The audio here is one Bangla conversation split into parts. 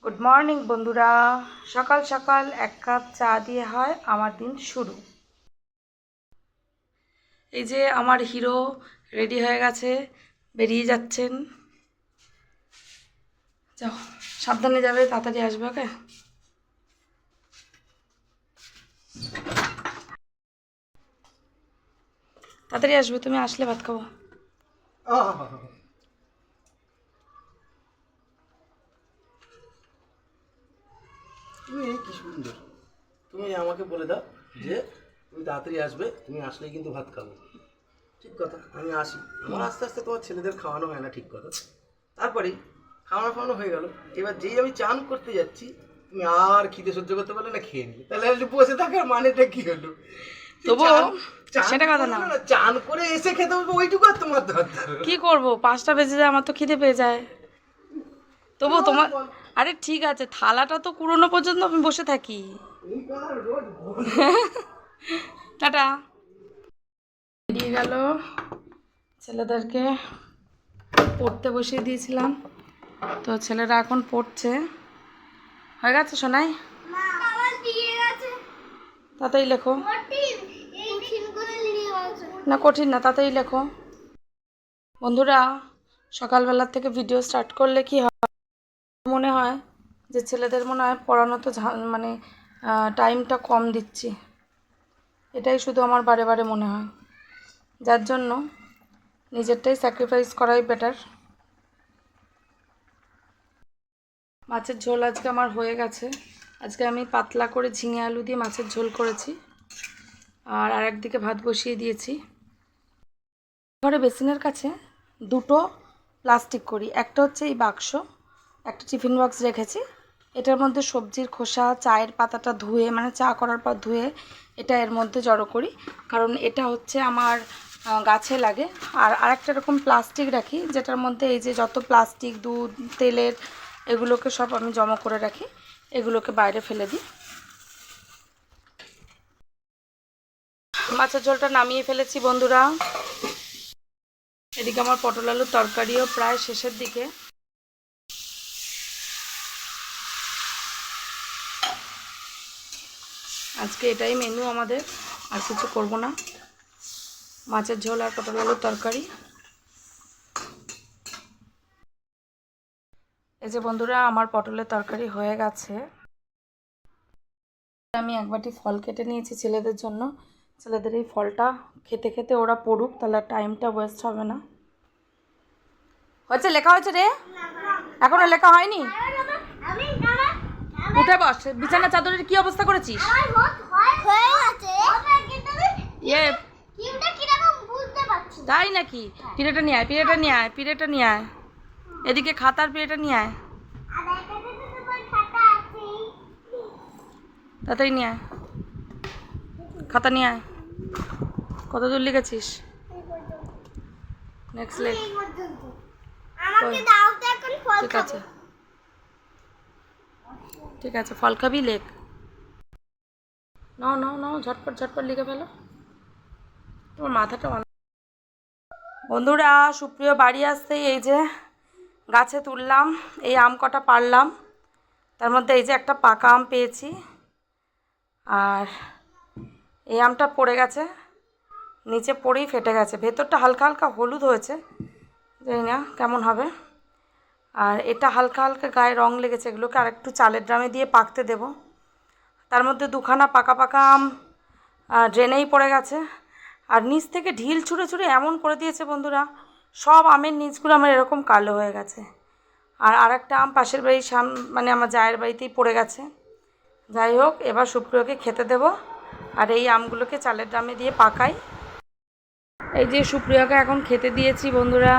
গুড মর্নিং বন্ধুরা। সকাল সকাল এক কাপ চা দিয়ে হয় আমার দিন শুরু। এই যে আমার হিরো রেডি হয়ে গেছে, বেরিয়ে যাচ্ছেন। যাও, সাবধানে যাবে, তাড়াতাড়ি আসবে। ওকে, তাড়াতাড়ি আসবে, তুমি আসলে ভাত খাবো। তুমি কি সুন্দর, তুমি আমাকে বলে দাও যে তুমি তাড়াতাড়ি আসবে, তুমি আসলেই কিন্তু ভাত খাবো। ঠিক কথা, আমি আসি। আমার আস্তে আস্তে তোমার ছেলেদের খাওয়ানো হয় না, ঠিক কথা। তারপরেই খাওয়ানো হয়ে গেল। এবার যেই আমি চান করতে যাচ্ছি, তুমি আর খিদে সহ্য করতে পারলে না, খেয়ে নিলে। তাহলে আমি বসে থাকার মানেটা কি হলো? তবুও সেটা কথা না, চান করে এসে খেতে হবে, ওইটুকু আর তোমার দরকার। কি করবো, 5টা বেজে যায়, আমার তো খিদে পেয়ে যায়। তবু তোমার, আরে ঠিক আছে, থালাটা তো কুড়োনো পর্যন্ত আমি বসে থাকি। টাটা। বেরিয়ে গেল, ছেলেদেরকে পড়তে বসিয়ে দিয়েছিলাম, তো ছেলেরা এখন পড়ছে। হয়ে গেছে সোনাই? তাতেই লেখো না, কঠিন না, তাতেই লেখো। বন্ধুরা, সকালবেলার থেকে ভিডিও স্টার্ট করলে কি হয়, মনে হয় যে ছেলেদের মনে হয় পড়ানো তো মানে টাইমটা কম দিচ্ছি। এটাই শুধু আমার বারে বারে মনে হয়, যার জন্য নিজেরটাই স্যাক্রিফাইস করাই বেটার। মাছের ঝোল আজকে আমার হয়ে গেছে। আজকে আমি পাতলা করে ঝিঙে আলু দিয়ে মাছের ঝোল করেছি, আর আরেকদিকে ভাত বসিয়ে দিয়েছি। ঘরে বেসিনের কাছে দুটো প্লাস্টিক করি, একটা হচ্ছে এই বাক্স, একটা টিফিন বক্স রেখেছি। এটার মধ্যে সবজির খোসা, চায়ের পাতাটা ধুয়ে, মানে চা করার পর ধুয়ে এটা এর মধ্যে জড়ো করি, কারণ এটা হচ্ছে আমার গাছে লাগে। আর আরেকটা এরকম প্লাস্টিক রাখি, যেটার মধ্যে এই যে যত প্লাস্টিক, দুধ, তেলের, এগুলোকে সব আমি জমা করে রাখি, এগুলোকে বাইরে ফেলে দিই। মাছের ঝোলটা নামিয়ে ফেলেছি বন্ধুরা। এদিকে আমার পটল আলুর তরকারিও প্রায় শেষের দিকে। আজকে এটাই মেনু আমাদের, আর কিছু করব না। মাছের ঝোল আর পটল আলুর তরকারি। এই যে বন্ধুরা, আমার পটলের তরকারি হয়ে গেছে। আমি এক বাটি ফল কেটে নিয়েছি ছেলেদের জন্য। ছেলেদের এই ফলটা খেতে খেতে ওরা পড়ুক, তাহলে টাইমটা ওয়েস্ট হবে না। হচ্ছে, লেখা হয়েছে রে? এখনো লেখা হয়নি? উঠে বস। বিছানা চাদরের কি অবস্থা করেছিস? ইয়ে, তাই নাকি? পিড়েটা নিয়ে আয়, পিড়েটা নিয়ে আয়, পিড়েটা নিয়ে আয়। এদিকে খাতার পিড়েটা নিয়ে আয়, তাড়াতাড়ি নিয়ে আয়, খাতা নিয়ে আয়। কত দূর লিখেছিস? নেক্সট লেখ। ঠিক আছে, ঠিক আছে, ফল খাবি, লেখ। নাও নাও নাও, ঝটপট ঝটপট লিখে ফেলো, তোমার মাথাটা। বন্ধুরা, সুপ্রিয় বাড়ি আসতেই এই যে গাছে তুললাম, এই আম কটা পারলাম, তার মধ্যে এই যে একটা পাকা আম পেয়েছি, আর এই আমটা পড়ে গেছে, নিচে পড়েই ফেটে গেছে, ভেতরটা হালকা হালকা হলুদ হয়েছে, জানি না কেমন হবে। আর এটা হালকা হালকা গায়ে রং লেগেছে, এগুলোকে আরেকটু চালের ড্রামে দিয়ে পাকতে দেব। তার মধ্যে দুখানা পাকা পাকা আম ড্রেনেই পড়ে গেছে, আর নিচ থেকে ঢিল ছুঁড়ে ছুঁড়ে এমন করে দিয়েছে বন্ধুরা, সব আমের নিচগুলো আমার এরকম কালো হয়ে গেছে। আর আরেকটা আম পাশের বাড়ির মানে আমার জায়ের বাড়িতেই পড়ে গেছে। যাই হোক, এবার সুপ্রিয়কে খেতে দেব, আর এই আমগুলোকে চালের ড্রামে দিয়ে পাকাই। এই যে সুপ্রিয়াকে এখন খেতে দিয়েছি বন্ধুরা,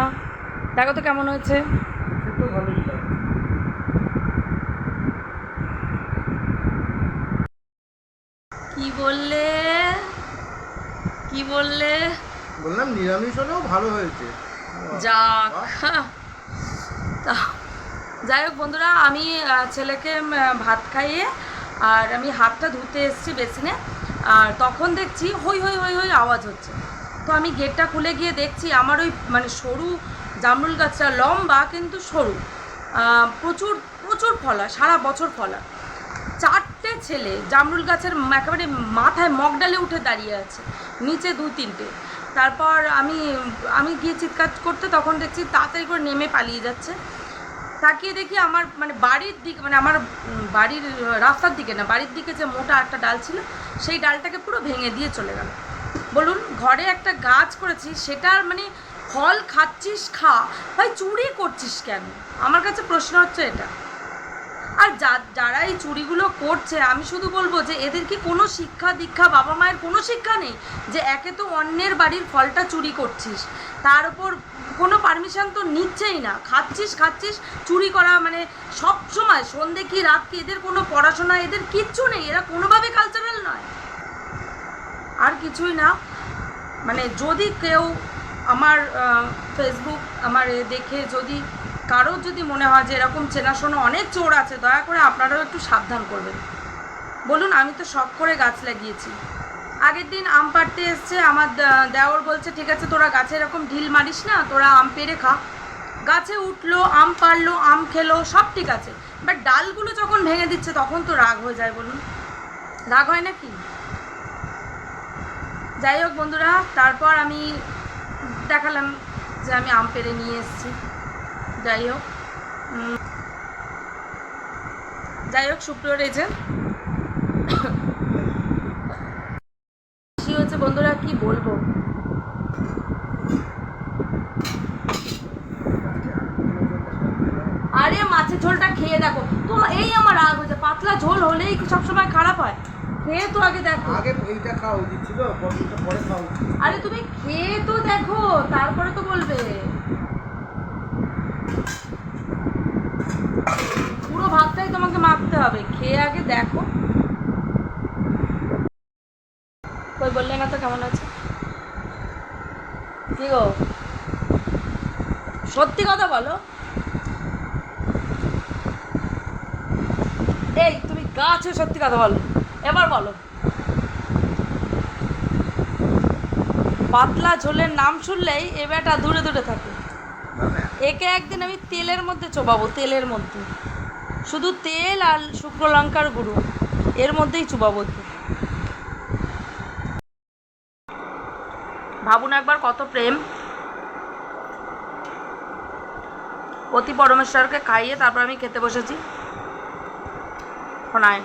দেখো তো কেমন হয়েছে। কি বললে, কি বললে? বললাম নিরামিষ হলেও ভালো হয়েছে। যাক, তা যাই হোক বন্ধুরা, আমি ছেলেকে ভাত খাইয়ে আর আমি হাতটা ধুতে এসেছি বেসিনে, আর তখন দেখছি হই হই হই হই আওয়াজ হচ্ছে। তো আমি গেটটা খুলে গিয়ে দেখছি আমার ওই মানে সরু জামরুল গাছটা লম্বা কিন্তু সরু, প্রচুর প্রচুর ফল হয়, সারা বছর ফল হয়। 4টে ছেলে জামরুল গাছের একেবারে মাথায় মগডালে উঠে দাঁড়িয়ে আছে, নিচে 2-3টে। তারপর আমি গিয়ে চিৎকার করতে, তখন দেখছি তাড়াতাড়ি করে নেমে পালিয়ে যাচ্ছে। তাকিয়ে দেখি আমার মানে বাড়ির দিকে, মানে আমার বাড়ির রাস্তার দিকে না, বাড়ির দিকে যে মোটা একটা ডাল ছিল সেই ডালটাকে পুরো ভেঙে দিয়ে চলে গেল। বলুন, ঘরে একটা গাছ করেছি, সেটার মানে ফল খাচ্ছিস খা, ভাই চুরি করছিস কেন? আমার কাছে প্রশ্ন হচ্ছে এটা। আর যারা এই চুরিগুলো করছে, আমি শুধু বলবো যে এদের কি কোনো শিক্ষা দীক্ষা, বাবা মায়ের কোনো শিক্ষা নেই? যে একে তো অন্যের বাড়ির ফলটা চুরি করছিস, তার উপর কোনো পারমিশন তো নিচ্ছেই না, খাচ্ছিস। চুরি করা মানে সব সময় সন্ধে কি রাত কি, এদের কোনো পড়াশোনা এদের কিচ্ছু নেই, এরা কোনোভাবে কালচারাল নয়, আর কিছুই না। মানে যদি কেউ আমার ফেসবুক আমার দেখে যদি কারোর যদি মনে হয় যে এরকম চেনাশোনা অনেক চোর আছে, দয়া করে আপনারাও একটু সাবধান করবেন। বলুন, আমি তো শখ করে গাছ লাগিয়েছি। আগের দিন আম পাড়তে এসছে, আমার দেওর বলছে ঠিক আছে তোরা গাছে এরকম ঢিল মারিস না, তোরা আম পেড়ে খা। গাছে উঠলো, আম পাড়লো, আম খেলো, সব ঠিক আছে, বাট ডালগুলো যখন ভেঙে দিচ্ছে তখন তো রাগ হয়ে যায়। বলুন, রাগ হয় নাকি? যাই হোক বন্ধুরা, তারপর আমি দেখালাম যে আমি আম পেড়ে নিয়ে এসেছি। যাই হোক সুপ্রিয় রেজে খুশি হচ্ছে বন্ধুরা, কি বলবো। আরে মাছের ঝোলটা খেয়ে দেখো তো, এই আমার রাগ হয়েছে, পাতলা ঝোল হলেই সবসময় খারাপ হয়? খেয়ে তো আগে দেখো। আগে এইটা খাওয়া উচিত ছিল, পরে খাওয়া উচিত। আরে তুমি খেয়ে তো দেখো, তারপরে তো বলবে। পুরো ভাতটাই তোমাকে মাখতে হবে, খেয়ে আগে দেখো। কই বললে না তো কেমন আছে? কি গো, সত্যি কথা বলো। এই তুমি গাছে সত্যি কথা বলো, এবার বলো। পাতলা ঝোলের নাম শুনলেই এ বেটা দূরে দূরে থাকে। একে একদিন আমি তেলের মধ্যে চোবাবো, তেলের মধ্যে শুধু তেল আর শুকনো লঙ্কার গুঁড়ো, এর মধ্যেই চুবাবো। ভাবুন একবার কত প্রেম। পতি পরমেশ্বরকে খাইয়ে তারপর আমি খেতে বসেছি। শোনায়